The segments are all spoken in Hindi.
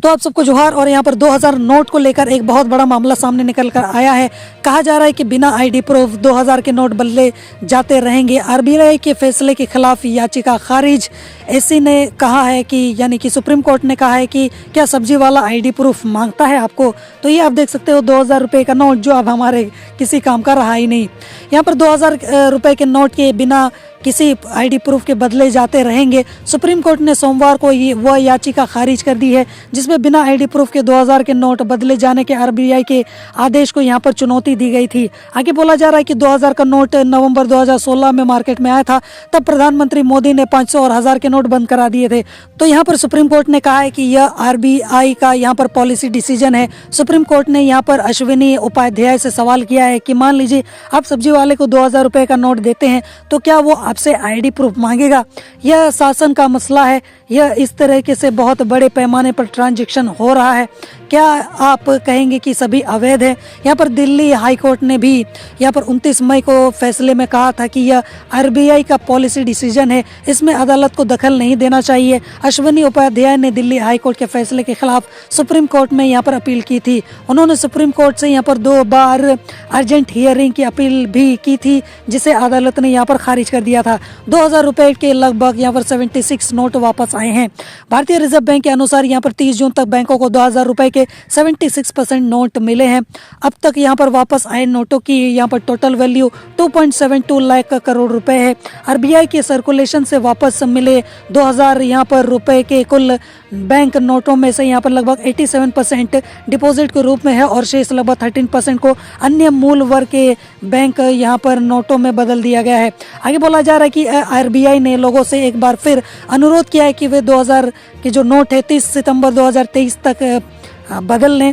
तो आप सबको जोहार। और यहाँ पर 2000 नोट को लेकर एक बहुत बड़ा मामला सामने निकल कर आया है। कहा जा रहा है कि बिना आईडी प्रूफ 2000 के नोट बदले जाते रहेंगे। आरबीआई के फैसले के खिलाफ याचिका खारिज। एसी ने कहा है कि यानी कि सुप्रीम कोर्ट ने कहा है कि क्या सब्जी वाला आईडी प्रूफ मांगता है आपको। तो ये आप देख सकते हो 2000 रुपये का नोट जो अब हमारे किसी काम का रहा ही नहीं। यहाँ पर 2000 रुपये के नोट के बिना किसी आईडी प्रूफ के बदले जाते रहेंगे। सुप्रीम कोर्ट ने सोमवार को वह याचिका खारिज कर दी है जिसमें बिना आईडी प्रूफ के 2000 के नोट बदले जाने के आरबीआई के आदेश को यहां पर चुनौती दी गई थी। आगे बोला जा रहा है कि 2000 का नोट नवंबर 2016 में मार्केट में आया था। तब प्रधानमंत्री मोदी ने 500 और 1000 के नोट बंद करा दिए थे। तो यहाँ पर सुप्रीम कोर्ट ने कहा है कि यह आरबीआई का यहाँ पर पॉलिसी डिसीजन है। सुप्रीम कोर्ट ने यहाँ पर अश्विनी उपाध्याय से सवाल किया है कि मान लीजिए आप सब्जी वाले को 2000 रुपये का नोट देते हैं तो क्या वो आपसे आईडी प्रूफ मांगेगा। यह शासन का मसला है। यह इस तरीके से बहुत बड़े पैमाने पर ट्रांजैक्शन हो रहा है। क्या आप कहेंगे कि सभी अवैध है। यहाँ पर दिल्ली हाई कोर्ट ने भी यहाँ पर 29 मई को फैसले में कहा था कि यह आरबीआई का पॉलिसी डिसीजन है, इसमें अदालत को दखल नहीं देना चाहिए। अश्विनी उपाध्याय ने दिल्ली हाई कोर्ट के फैसले के खिलाफ सुप्रीम कोर्ट में यहाँ पर अपील की थी। उन्होंने सुप्रीम कोर्ट से यहाँ पर 2 बार अर्जेंट हियरिंग की अपील भी की थी जिसे अदालत ने यहाँ पर खारिज कर दिया था। 2000 रुपये के लगभग यहाँ पर 76 नोट वापस आए हैं। भारतीय रिजर्व बैंक के अनुसार यहाँ पर 30 जून तक बैंकों को 2000 रुपये के 76% नोट मिले हैं। अब तक यहाँ पर वापस आए नोटों की यहाँ पर टोटल वैल्यू 2.72 लाख करोड़ रुपए है। आरबीआई के सर्कुलेशन से वापस मिले 2000 यहाँ पर रुपए के कुल बैंक नोटों में से यहाँ पर लगभग 87% डिपॉजिट के रूप में है और शेष लगभग 13% को अन्य मूल वर्ग के बैंक यहाँ पर नोटों में बदल दिया गया है। आगे बोला जा रहा है कि आरबीआई ने लोगों से एक बार फिर अनुरोध किया है कि वे 2000 के जो नोट है 30 सितंबर 2023 तक बदल लें।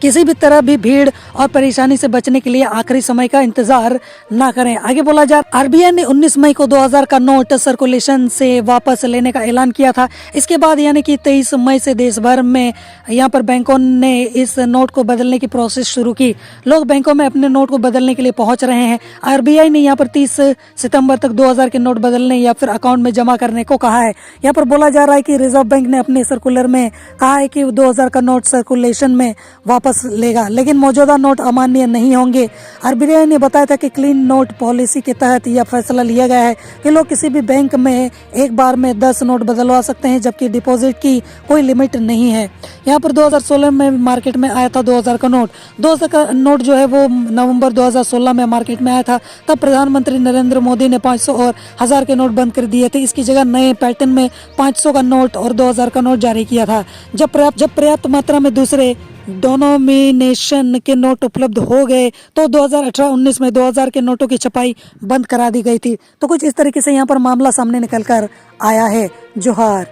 किसी भी तरह भी भीड़ और परेशानी से बचने के लिए आखिरी समय का इंतजार ना करें। आगे बोला जा आरबीआई ने 19 मई को 2000 का नोट सर्कुलेशन से वापस लेने का ऐलान किया था। इसके बाद यानी कि 23 मई से देश भर में यहाँ पर बैंकों ने इस नोट को बदलने की प्रोसेस शुरू की। लोग बैंकों में अपने नोट को बदलने के लिए पहुंच रहे हैं। आरबीआई ने यहाँ पर 30 सितंबर तक 2000 के नोट बदलने या फिर अकाउंट में जमा करने को कहा है। यहाँ पर बोला जा रहा है कि रिजर्व बैंक ने अपने सर्कुलर में कहा है कि 2000 का नोट सर्कुलेशन में वापस लेगा, लेकिन मौजूदा नोट अमान्य नहीं होंगे। आरबीआई ने बताया था कि क्लीन नोट पॉलिसी के तहत यह फैसला लिया गया है कि लोग किसी भी बैंक में एक बार में 10 नोट बदलवा सकते हैं, जबकि डिपॉजिट की कोई लिमिट नहीं है। यहाँ पर 2016 में मार्केट में आया था 2000 का नोट। 2000 का नोट जो है वो नवंबर 2016 में मार्केट में आया था। तब प्रधानमंत्री नरेंद्र मोदी ने 500 और 1000 के नोट बंद कर दिए थे। इसकी जगह नए पैटर्न में 500 का नोट और 2000 का नोट जारी किया था। जब पर्याप्त मात्रा में दूसरे डोनोमिनेशन के नोट उपलब्ध हो गए तो 2018-19 में 2000 के नोटों की छपाई बंद करा दी गई थी। तो कुछ इस तरीके से यहाँ पर मामला सामने निकल कर आया है। जोहार।